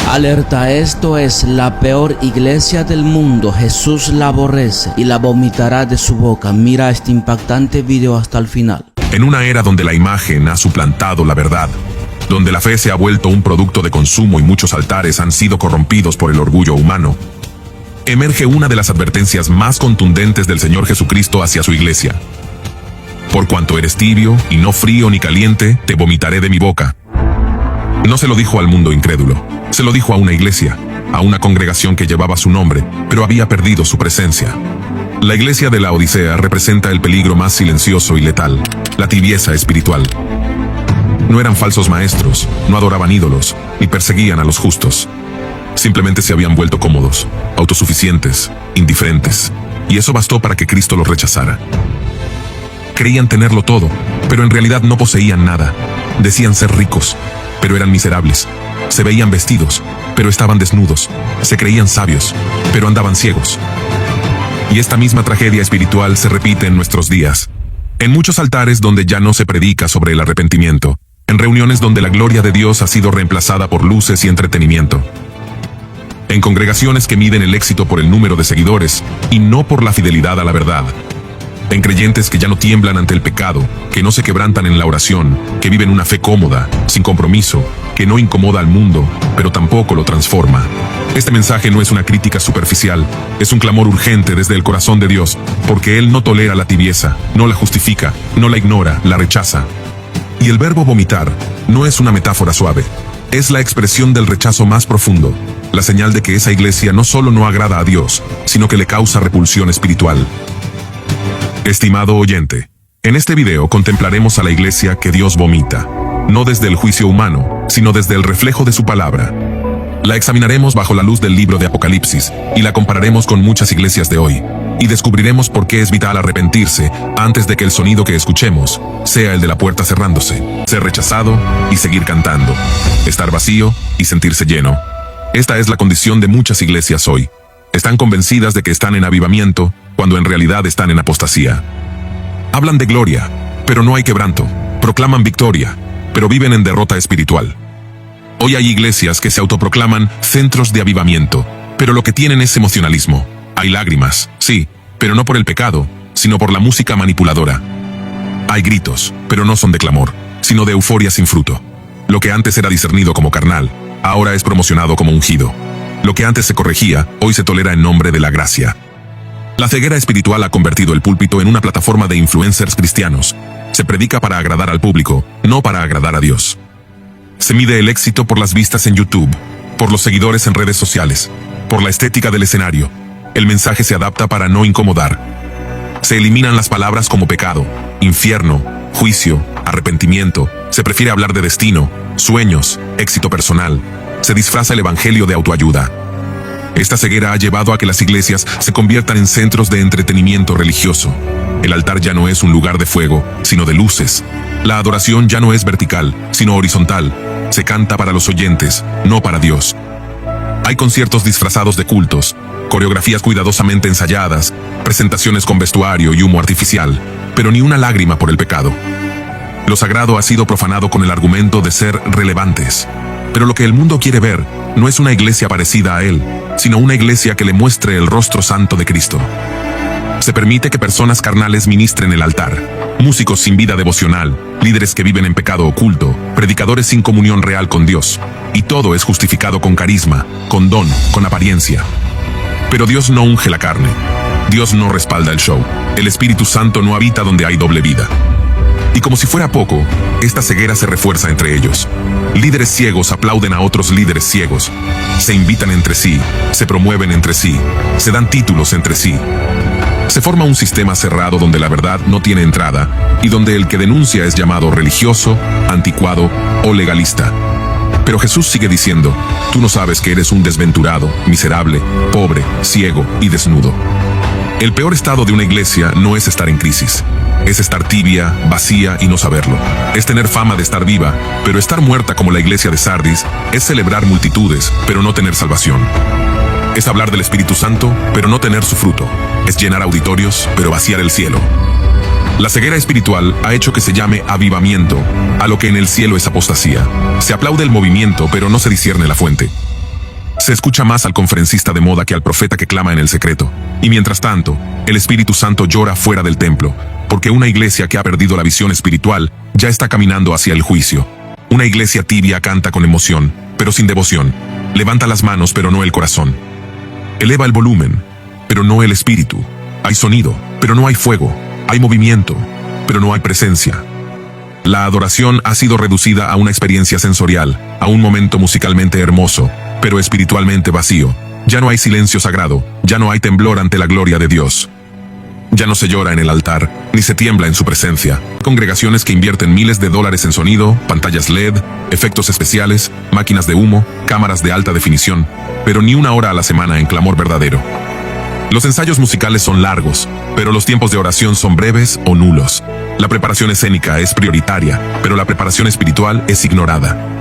Alerta, esto es la peor iglesia del mundo. Jesús la aborrece y la vomitará de su boca. Mira este impactante video hasta el final. En una era donde la imagen ha suplantado la verdad, donde la fe se ha vuelto un producto de consumo y muchos altares han sido corrompidos por el orgullo humano, emerge una de las advertencias más contundentes del Señor Jesucristo hacia su iglesia. Por cuanto eres tibio y no frío ni caliente, te vomitaré de mi boca. No se lo dijo al mundo incrédulo, se lo dijo a una iglesia, a una congregación que llevaba su nombre, pero había perdido su presencia. La iglesia de la Odisea representa el peligro más silencioso y letal, la tibieza espiritual. No eran falsos maestros, no adoraban ídolos, ni perseguían a los justos. Simplemente se habían vuelto cómodos, autosuficientes, indiferentes, y eso bastó para que Cristo los rechazara. Creían tenerlo todo, pero en realidad no poseían nada. Decían ser ricos, pero eran miserables. Se veían vestidos, pero estaban desnudos. Se creían sabios, pero andaban ciegos. Y esta misma tragedia espiritual se repite en nuestros días. En muchos altares donde ya no se predica sobre el arrepentimiento. En reuniones donde la gloria de Dios ha sido reemplazada por luces y entretenimiento. En congregaciones que miden el éxito por el número de seguidores y no por la fidelidad a la verdad. En creyentes que ya no tiemblan ante el pecado, que no se quebrantan en la oración, que viven una fe cómoda, sin compromiso, que no incomoda al mundo, pero tampoco lo transforma. Este mensaje no es una crítica superficial, es un clamor urgente desde el corazón de Dios, porque Él no tolera la tibieza, no la justifica, no la ignora, la rechaza. Y el verbo vomitar no es una metáfora suave, es la expresión del rechazo más profundo, la señal de que esa iglesia no solo no agrada a Dios, sino que le causa repulsión espiritual. Estimado oyente, en este video contemplaremos a la iglesia que Dios vomita, no desde el juicio humano, sino desde el reflejo de su palabra. La examinaremos bajo la luz del libro de Apocalipsis y la compararemos con muchas iglesias de hoy, y descubriremos por qué es vital arrepentirse antes de que el sonido que escuchemos sea el de la puerta cerrándose, ser rechazado y seguir cantando, estar vacío y sentirse lleno. Esta es la condición de muchas iglesias hoy. Están convencidas de que están en avivamiento, cuando en realidad están en apostasía. Hablan de gloria, pero no hay quebranto. Proclaman victoria, pero viven en derrota espiritual. Hoy hay iglesias que se autoproclaman centros de avivamiento, pero lo que tienen es emocionalismo. Hay lágrimas, sí, pero no por el pecado, sino por la música manipuladora. Hay gritos, pero no son de clamor, sino de euforia sin fruto. Lo que antes era discernido como carnal, ahora es promocionado como ungido. Lo que antes se corregía, hoy se tolera en nombre de la gracia. La ceguera espiritual ha convertido el púlpito en una plataforma de influencers cristianos. Se predica para agradar al público, no para agradar a Dios. Se mide el éxito por las vistas en YouTube, por los seguidores en redes sociales, por la estética del escenario. El mensaje se adapta para no incomodar. Se eliminan las palabras como pecado, infierno, juicio, arrepentimiento. Se prefiere hablar de destino, sueños, éxito personal. Se disfraza el evangelio de autoayuda. Esta ceguera ha llevado a que las iglesias se conviertan en centros de entretenimiento religioso. El altar ya no es un lugar de fuego, sino de luces. La adoración ya no es vertical, sino horizontal. Se canta para los oyentes, no para Dios. Hay conciertos disfrazados de cultos, coreografías cuidadosamente ensayadas, presentaciones con vestuario y humo artificial, pero ni una lágrima por el pecado. Lo sagrado ha sido profanado con el argumento de ser relevantes. Pero lo que el mundo quiere ver no es una iglesia parecida a Él, sino una iglesia que le muestre el rostro santo de Cristo. Se permite que personas carnales ministren el altar, músicos sin vida devocional, líderes que viven en pecado oculto, predicadores sin comunión real con Dios, y todo es justificado con carisma, con don, con apariencia. Pero Dios no unge la carne, Dios no respalda el show, el Espíritu Santo no habita donde hay doble vida. Y como si fuera poco, esta ceguera se refuerza entre ellos. Líderes ciegos aplauden a otros líderes ciegos. Se invitan entre sí, se promueven entre sí, se dan títulos entre sí. Se forma un sistema cerrado donde la verdad no tiene entrada y donde el que denuncia es llamado religioso, anticuado o legalista. Pero Jesús sigue diciendo, tú no sabes que eres un desventurado, miserable, pobre, ciego y desnudo. El peor estado de una iglesia no es estar en crisis. Es estar tibia, vacía y no saberlo. Es tener fama de estar viva, pero estar muerta como la iglesia de Sardis. Es celebrar multitudes, pero no tener salvación. Es hablar del Espíritu Santo, pero no tener su fruto. Es llenar auditorios, pero vaciar el cielo. La ceguera espiritual ha hecho que se llame avivamiento a lo que en el cielo es apostasía. Se aplaude el movimiento, pero no se discierne la fuente. Se escucha más al conferencista de moda que al profeta que clama en el secreto. Y mientras tanto, el Espíritu Santo llora fuera del templo, porque una iglesia que ha perdido la visión espiritual ya está caminando hacia el juicio. Una iglesia tibia canta con emoción, pero sin devoción. Levanta las manos, pero no el corazón. Eleva el volumen, pero no el espíritu. Hay sonido, pero no hay fuego. Hay movimiento, pero no hay presencia. La adoración ha sido reducida a una experiencia sensorial, a un momento musicalmente hermoso, pero espiritualmente vacío. Ya no hay silencio sagrado, ya no hay temblor ante la gloria de Dios. Ya no se llora en el altar, ni se tiembla en su presencia. Congregaciones que invierten miles de dólares en sonido, pantallas LED, efectos especiales, máquinas de humo, cámaras de alta definición, pero ni una hora a la semana en clamor verdadero. Los ensayos musicales son largos, pero los tiempos de oración son breves o nulos. La preparación escénica es prioritaria, pero la preparación espiritual es ignorada.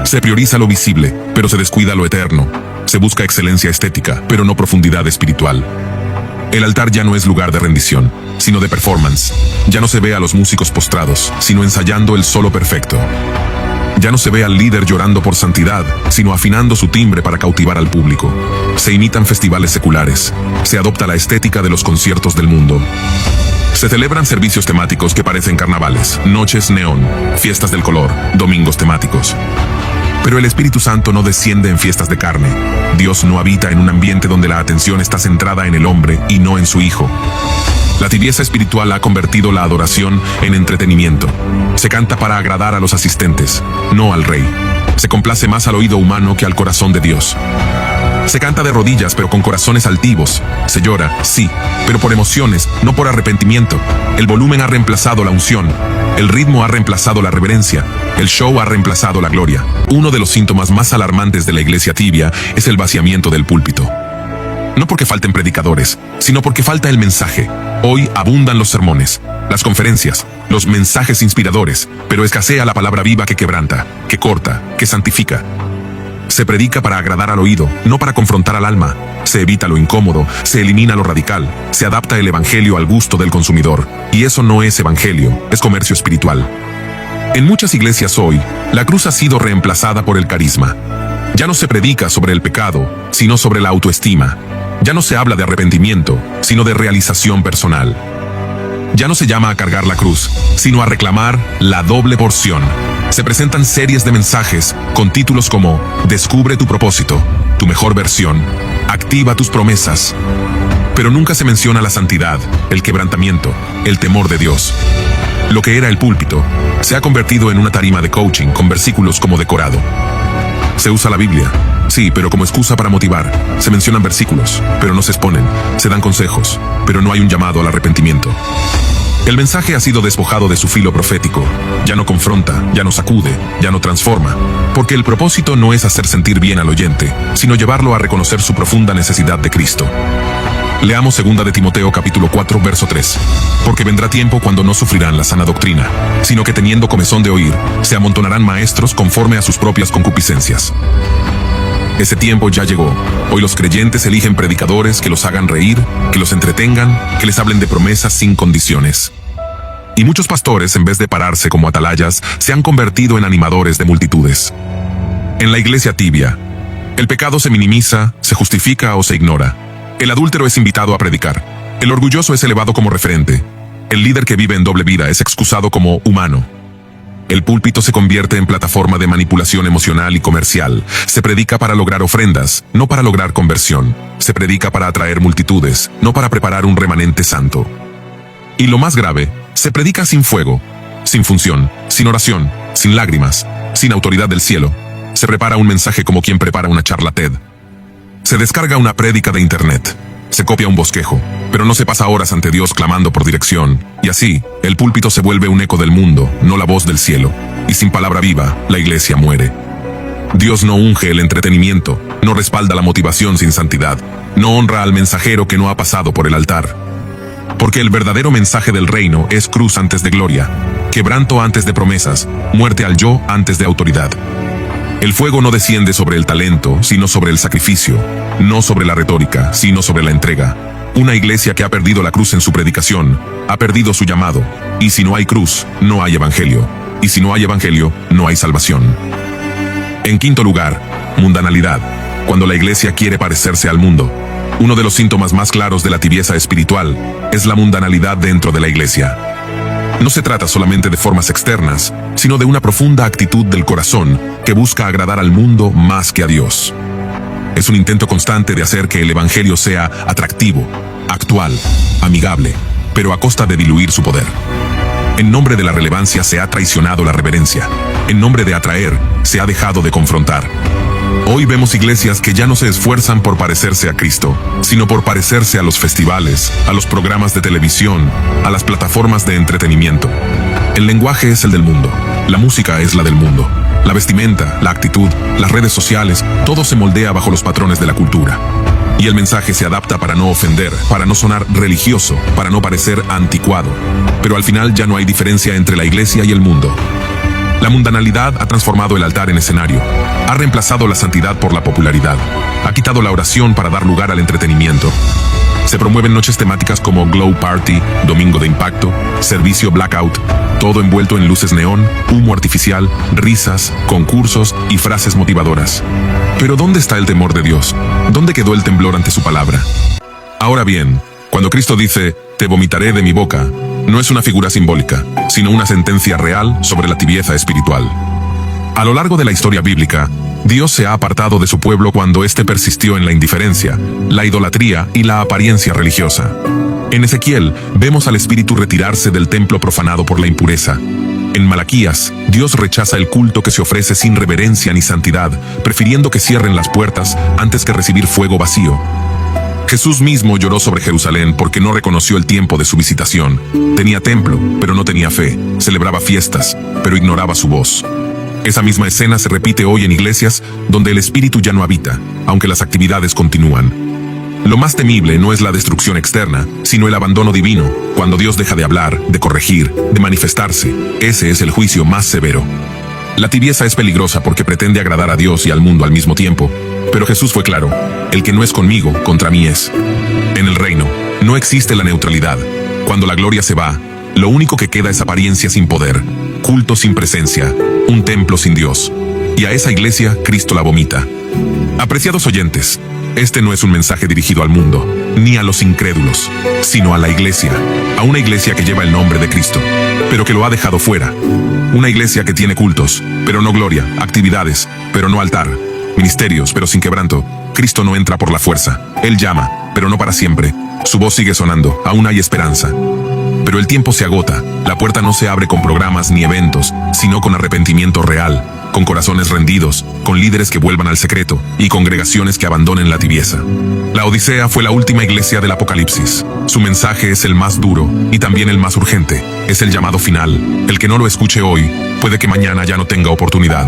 Se prioriza lo visible, pero se descuida lo eterno. Se busca excelencia estética, pero no profundidad espiritual. El altar ya no es lugar de rendición, sino de performance. Ya no se ve a los músicos postrados, sino ensayando el solo perfecto. Ya no se ve al líder llorando por santidad, sino afinando su timbre para cautivar al público. Se imitan festivales seculares. Se adopta la estética de los conciertos del mundo. Se celebran servicios temáticos que parecen carnavales, noches neón, fiestas del color, domingos temáticos. Pero el Espíritu Santo no desciende en fiestas de carne. Dios no habita en un ambiente donde la atención está centrada en el hombre y no en su Hijo. La tibieza espiritual ha convertido la adoración en entretenimiento. Se canta para agradar a los asistentes, no al Rey. Se complace más al oído humano que al corazón de Dios. Se canta de rodillas, pero con corazones altivos. Se llora, sí, pero por emociones, no por arrepentimiento. El volumen ha reemplazado la unción. El ritmo ha reemplazado la reverencia. El show ha reemplazado la gloria. Uno de los síntomas más alarmantes de la iglesia tibia es el vaciamiento del púlpito. No porque falten predicadores, sino porque falta el mensaje. Hoy abundan los sermones, las conferencias, los mensajes inspiradores, pero escasea la palabra viva que quebranta, que corta, que santifica. Se predica para agradar al oído, no para confrontar al alma. Se evita lo incómodo, se elimina lo radical, se adapta el evangelio al gusto del consumidor. Y eso no es evangelio, es comercio espiritual. En muchas iglesias hoy, la cruz ha sido reemplazada por el carisma. Ya no se predica sobre el pecado, sino sobre la autoestima. Ya no se habla de arrepentimiento, sino de realización personal. Ya no se llama a cargar la cruz, sino a reclamar la doble porción. Se presentan series de mensajes con títulos como Descubre tu propósito, tu mejor versión, Activa tus promesas. Pero nunca se menciona la santidad, el quebrantamiento, el temor de Dios. Lo que era el púlpito se ha convertido en una tarima de coaching con versículos como decorado. Se usa la Biblia, sí, pero como excusa para motivar. Se mencionan versículos, pero no se exponen. Se dan consejos, pero no hay un llamado al arrepentimiento. El mensaje ha sido despojado de su filo profético. Ya no confronta, ya no sacude, ya no transforma. Porque el propósito no es hacer sentir bien al oyente, sino llevarlo a reconocer su profunda necesidad de Cristo. Leamos 2 de Timoteo capítulo 4, verso 3. Porque vendrá tiempo cuando no sufrirán la sana doctrina, sino que teniendo comezón de oír, se amontonarán maestros conforme a sus propias concupiscencias. Ese tiempo ya llegó. Hoy los creyentes eligen predicadores que los hagan reír, que los entretengan, que les hablen de promesas sin condiciones. Y muchos pastores, en vez de pararse como atalayas, se han convertido en animadores de multitudes. En la iglesia tibia, el pecado se minimiza, se justifica o se ignora. El adúltero es invitado a predicar. El orgulloso es elevado como referente. El líder que vive en doble vida es excusado como humano. El púlpito se convierte en plataforma de manipulación emocional y comercial. Se predica para lograr ofrendas, no para lograr conversión. Se predica para atraer multitudes, no para preparar un remanente santo. Y lo más grave, se predica sin fuego, sin función, sin oración, sin lágrimas, sin autoridad del cielo. Se prepara un mensaje como quien prepara una charla TED. Se descarga una prédica de internet. Se copia un bosquejo, pero no se pasa horas ante Dios clamando por dirección. Y así, el púlpito se vuelve un eco del mundo, no la voz del cielo. Y sin palabra viva, la iglesia muere. Dios no unge el entretenimiento, no respalda la motivación sin santidad, no honra al mensajero que no ha pasado por el altar. Porque el verdadero mensaje del reino es cruz antes de gloria, quebranto antes de promesas, muerte al yo antes de autoridad. El fuego no desciende sobre el talento, sino sobre el sacrificio, no sobre la retórica, sino sobre la entrega. Una iglesia que ha perdido la cruz en su predicación, ha perdido su llamado, y si no hay cruz, no hay evangelio, y si no hay evangelio, no hay salvación. En quinto lugar, mundanalidad. cuando la iglesia quiere parecerse al mundo. Uno de los síntomas más claros de la tibieza espiritual es la mundanalidad dentro de la iglesia. No se trata solamente de formas externas, sino de una profunda actitud del corazón que busca agradar al mundo más que a Dios. Es un intento constante de hacer que el evangelio sea atractivo, actual, amigable, pero a costa de diluir su poder. En nombre de la relevancia se ha traicionado la reverencia. En nombre de atraer, se ha dejado de confrontar. Hoy vemos iglesias que ya no se esfuerzan por parecerse a Cristo, sino por parecerse a los festivales, a los programas de televisión, a las plataformas de entretenimiento. El lenguaje es el del mundo, la música es la del mundo, la vestimenta, la actitud, las redes sociales, todo se moldea bajo los patrones de la cultura. Y el mensaje se adapta para no ofender, para no sonar religioso, para no parecer anticuado. Pero al final ya no hay diferencia entre la iglesia y el mundo. La mundanalidad ha transformado el altar en escenario, ha reemplazado la santidad por la popularidad, ha quitado la oración para dar lugar al entretenimiento. Se promueven noches temáticas como Glow Party, Domingo de Impacto, Servicio Blackout, todo envuelto en luces neón, humo artificial, risas, concursos y frases motivadoras. Pero ¿dónde está el temor de Dios? ¿Dónde quedó el temblor ante su palabra? Ahora bien, cuando Cristo dice, te vomitaré de mi boca, no es una figura simbólica, sino una sentencia real sobre la tibieza espiritual. A lo largo de la historia bíblica, Dios se ha apartado de su pueblo cuando éste persistió en la indiferencia, la idolatría y la apariencia religiosa. En Ezequiel, vemos al espíritu retirarse del templo profanado por la impureza. En Malaquías, Dios rechaza el culto que se ofrece sin reverencia ni santidad, prefiriendo que cierren las puertas antes que recibir fuego vacío. Jesús mismo lloró sobre Jerusalén porque no reconoció el tiempo de su visitación. Tenía templo, pero no tenía fe. Celebraba fiestas, pero ignoraba su voz. Esa misma escena se repite hoy en iglesias donde el espíritu ya no habita, aunque las actividades continúan. Lo más temible no es la destrucción externa, sino el abandono divino, cuando Dios deja de hablar, de corregir, de manifestarse. Ese es el juicio más severo. La tibieza es peligrosa porque pretende agradar a Dios y al mundo al mismo tiempo, pero Jesús fue claro, el que no es conmigo, contra mí es. En el reino, no existe la neutralidad. Cuando la gloria se va, lo único que queda es apariencia sin poder, culto sin presencia, un templo sin Dios. Y a esa iglesia, Cristo la vomita. Apreciados oyentes, este no es un mensaje dirigido al mundo, ni a los incrédulos, sino a la iglesia, a una iglesia que lleva el nombre de Cristo, pero que lo ha dejado fuera. Una iglesia que tiene cultos, pero no gloria, actividades, pero no altar, ministerios, pero sin quebranto. Cristo no entra por la fuerza, Él llama, pero no para siempre. Su voz sigue sonando, aún hay esperanza. Pero el tiempo se agota, la puerta no se abre con programas ni eventos, sino con arrepentimiento real, con corazones rendidos, con líderes que vuelvan al secreto y congregaciones que abandonen la tibieza. La Odisea fue la última iglesia del Apocalipsis. Su mensaje es el más duro y también el más urgente. Es el llamado final. El que no lo escuche hoy, puede que mañana ya no tenga oportunidad.